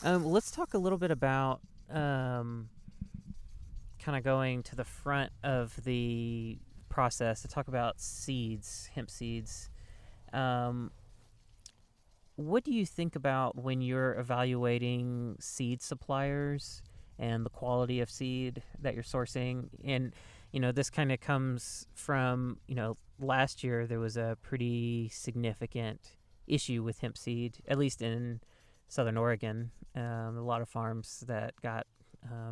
Let's talk a little bit about kind of going to the front of the process to talk about seeds, hemp seeds. What do you think about when you're evaluating seed suppliers and the quality of seed that you're sourcing? And, this kind of comes from, last year there was a pretty significant issue with hemp seed, at least in Southern Oregon. A lot of farms that got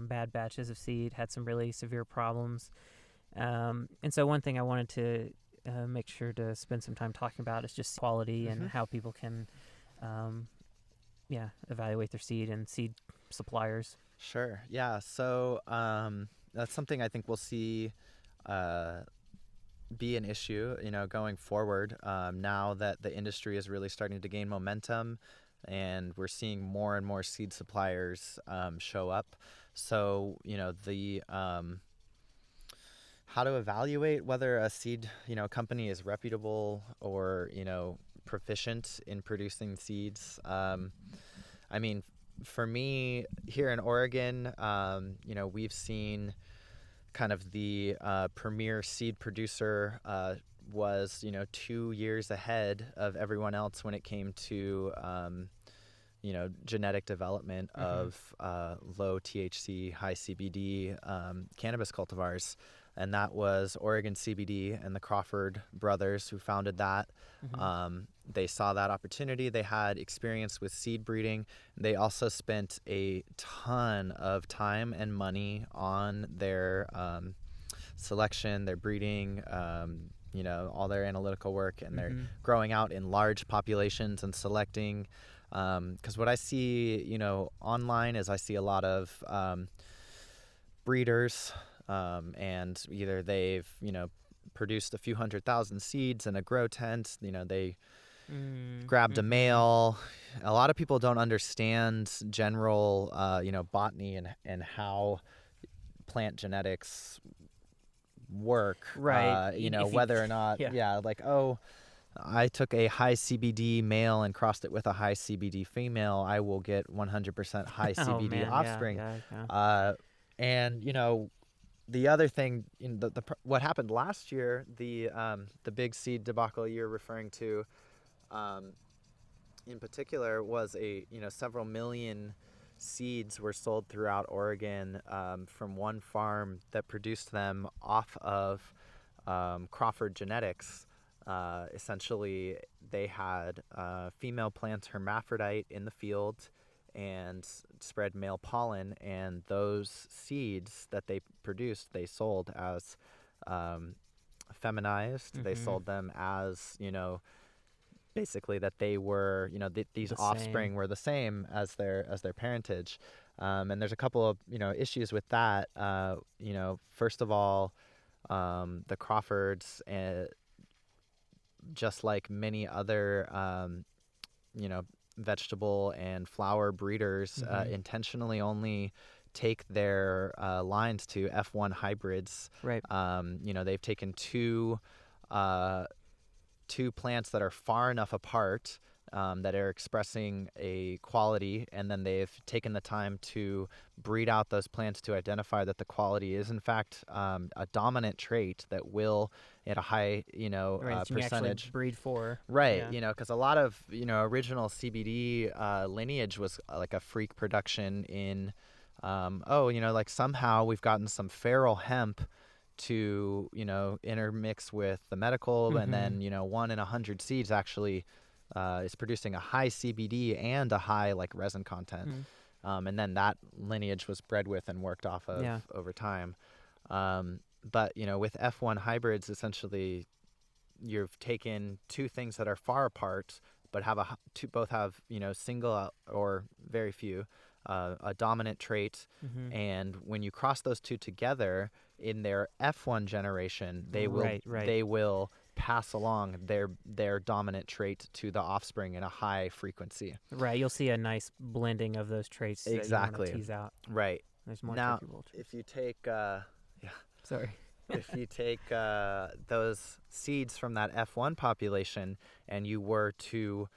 bad batches of seed had some really severe problems. And so one thing I wanted to make sure to spend some time talking about is just quality and how people can evaluate their seed and seed suppliers. Sure. Yeah. So that's something I think we'll see be an issue, going forward. Now that the industry is really starting to gain momentum, and we're seeing more and more seed suppliers show up. So, the how to evaluate whether a seed, company is reputable or, proficient in producing seeds. I mean, for me here in Oregon, we've seen kind of the premier seed producer was 2 years ahead of everyone else when it came to genetic development of low THC, high CBD cannabis cultivars. And that was Oregon CBD and the Crawford brothers who founded that. They saw that opportunity. They had experience with seed breeding. They also spent a ton of time and money on their selection, their breeding, all their analytical work, and they're growing out in large populations and selecting. Because what I see, online is I see a lot of breeders, and either they've, produced a few 100,000 seeds in a grow tent, they grabbed a male. A lot of people don't understand general, botany and how plant genetics work. Right. Whether or not, I took a high CBD male and crossed it with a high CBD female, I will get 100% high CBD offspring. And, the other thing, what happened last year, the big seed debacle you're referring to, in particular, was several million seeds were sold throughout Oregon from one farm that produced them off of Crawford genetics. Essentially, they had female plants hermaphrodite in the field and spread male pollen, and those seeds that they produced, they sold as feminized. They sold them as, basically that they were, these offspring were the same as their parentage. And there's a couple of, issues with that. First of all, the Crawfords, just like many other, vegetable and flower breeders, intentionally only take their lines to F1 hybrids. Right. They've taken two plants that are far enough apart that are expressing a quality, and then they've taken the time to breed out those plants to identify that the quality is in fact a dominant trait that will, at a high percentage, breed for. Right. Because a lot of original CBD lineage was like a freak production in like somehow we've gotten some feral hemp to intermix with the medical, and then 1 in 100 seeds actually is producing a high CBD and a high like resin content. And then that lineage was bred with and worked off of over time. But with F1 hybrids, essentially you've taken two things that are far apart but both have single or very few a dominant trait, and when you cross those two together in their F1 generation, they will pass along their dominant trait to the offspring in a high frequency. Right, you'll see a nice blending of those traits that you want to tease out. Right. There's more now, if you take if you take those seeds from that F1 population and you were to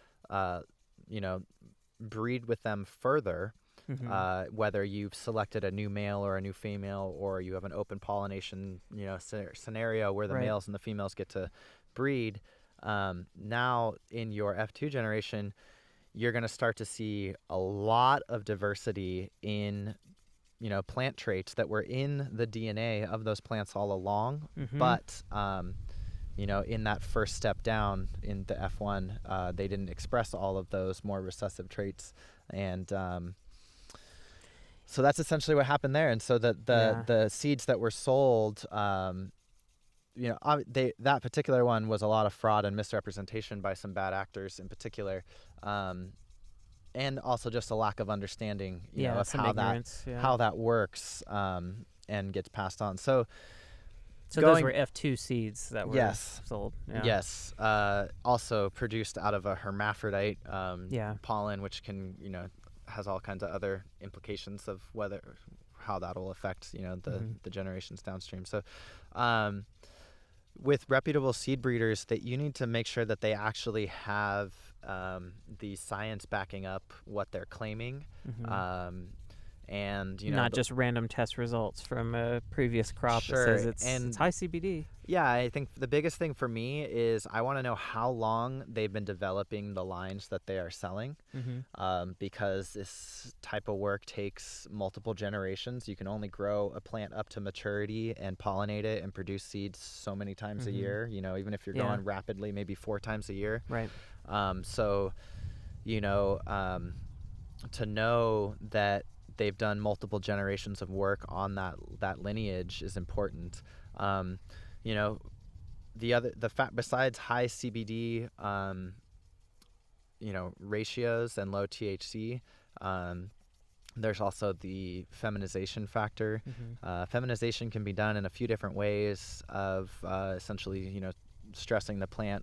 breed with them further, whether you've selected a new male or a new female, or you have an open pollination, scenario where the Right. males and the females get to breed. Now in your F2 generation, you're going to start to see a lot of diversity in, plant traits that were in the DNA of those plants all along. But, in that first step down in the F1, they didn't express all of those more recessive traits. And so that's essentially what happened there. And so the seeds that were sold, that particular one was a lot of fraud and misrepresentation by some bad actors in particular. And also just a lack of understanding, of how that works, and gets passed on. So those were F2 seeds that were sold. Yeah. Yes. Also produced out of a hermaphrodite pollen, which can, has all kinds of other implications of how that'll affect, the generations downstream. So with reputable seed breeders, that you need to make sure that they actually have the science backing up what they're claiming, and not just random test results from a previous crop that says it's high CBD. Yeah, I think the biggest thing for me is I want to know how long they've been developing the lines that they are selling, because this type of work takes multiple generations. You can only grow a plant up to maturity and pollinate it and produce seeds so many times a year, even if you're going rapidly, maybe 4 times a year. Right. So, to know that they've done multiple generations of work on that lineage is important. Besides high CBD, ratios and low THC, there's also the feminization factor. Feminization can be done in a few different ways of essentially, stressing the plant.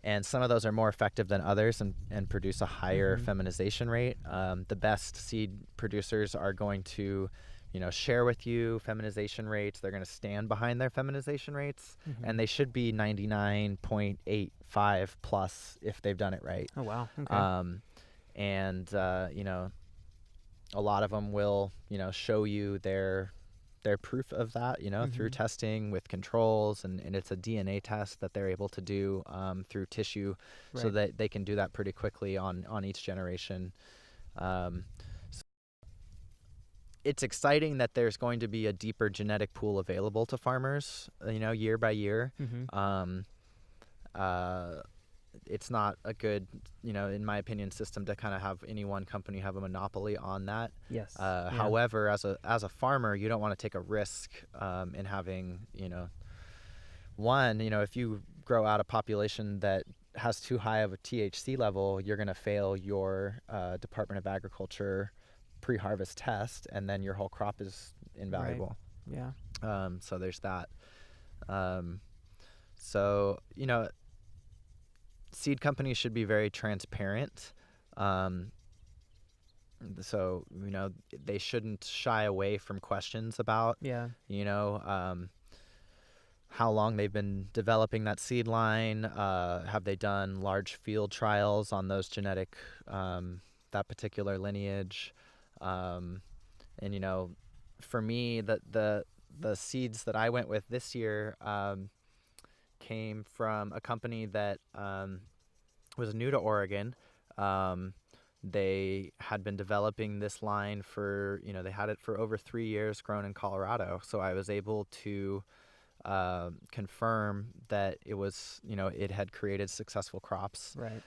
And some of those are more effective than others and produce a higher feminization rate. The best seed producers are going to, share with you feminization rates. They're going to stand behind their feminization rates, and they should be 99.85 plus if they've done it right. Oh, wow. Okay. And a lot of them will, show you their proof of that, through testing with controls, and it's a DNA test that they're able to do through tissue, so that they can do that pretty quickly on each generation. So it's exciting that there's going to be a deeper genetic pool available to farmers, year by year. It's not a good, in my opinion, system to kind of have any one company have a monopoly on that. Yes. However, as a farmer, you don't want to take a risk in having, if you grow out a population that has too high of a THC level, you're going to fail your Department of Agriculture pre-harvest test, and then your whole crop is invaluable. Right. Yeah. So there's that. So, seed companies should be very transparent. So, they shouldn't shy away from questions about, how long they've been developing that seed line. Have they done large field trials on those genetic, that particular lineage? And, for me, the seeds that I went with this year, came from a company that was new to Oregon. They had been developing this line for, they had it for over 3 years, grown in Colorado. So I was able to confirm that it was, it had created successful crops. Right.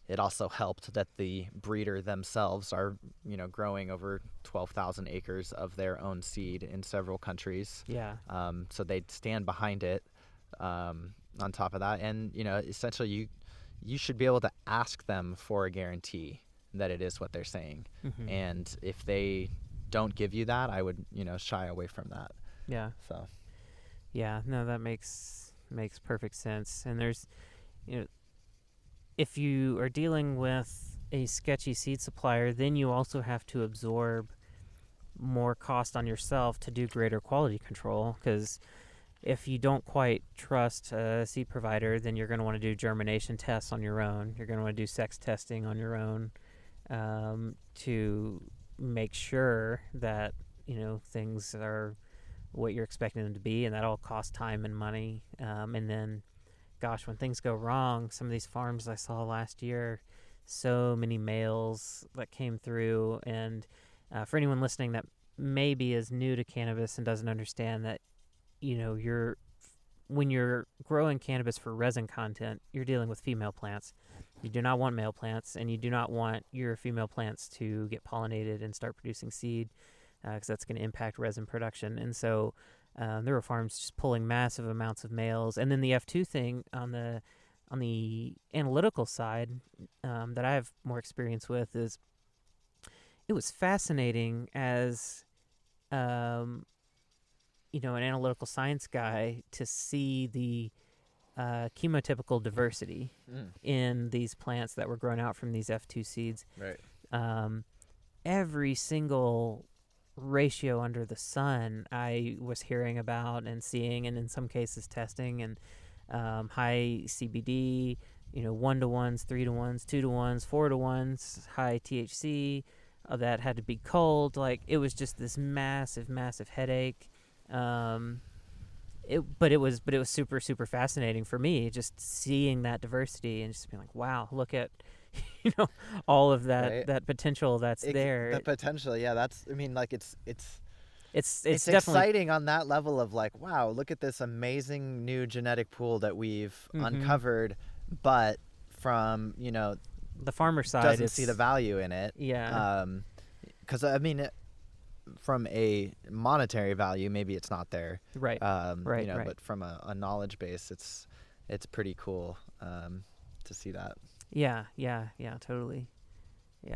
It also helped that the breeder themselves are, growing over 12,000 acres of their own seed in several countries. Yeah. So they stand behind it. On top of that, and essentially, you should be able to ask them for a guarantee that it is what they're saying. And if they don't give you that, I would, shy away from that. Yeah. So. Yeah. No, that makes perfect sense. And there's, if you are dealing with a sketchy seed supplier, then you also have to absorb more cost on yourself to do greater quality control, because if you don't quite trust a seed provider, then you're going to want to do germination tests on your own. You're going to want to do sex testing on your own, to make sure that things are what you're expecting them to be, and that all costs time and money. And then, gosh, when things go wrong, some of these farms I saw last year, so many males that came through. And for anyone listening that maybe is new to cannabis and doesn't understand that, when you're growing cannabis for resin content, you're dealing with female plants. You do not want male plants, and you do not want your female plants to get pollinated and start producing seed, because that's going to impact resin production. And so there were farms just pulling massive amounts of males. And then the F2 thing on the analytical side, that I have more experience with, is it was fascinating as an analytical science guy to see the chemotypical diversity in these plants that were grown out from these F2 seeds. Right. Every single ratio under the sun I was hearing about and seeing, and in some cases testing, and high CBD, 1-to-1s, 3-to-1s, 2-to-1s, 4-to-1s, high THC, that had to be cold. Like, it was just this massive headache. It was super, super fascinating for me, just seeing that diversity and just being like, wow, look at, all of that, Right. that potential that's there. The potential, yeah, that's, I mean, like, it's definitely exciting on that level of like, wow, look at this amazing new genetic pool that we've uncovered, but from, the farmer side doesn't see the value in it. Yeah. Because I mean, from a monetary value, maybe it's not there. Right. Right. But from a knowledge base, it's pretty cool to see that. Yeah. Totally. Yeah.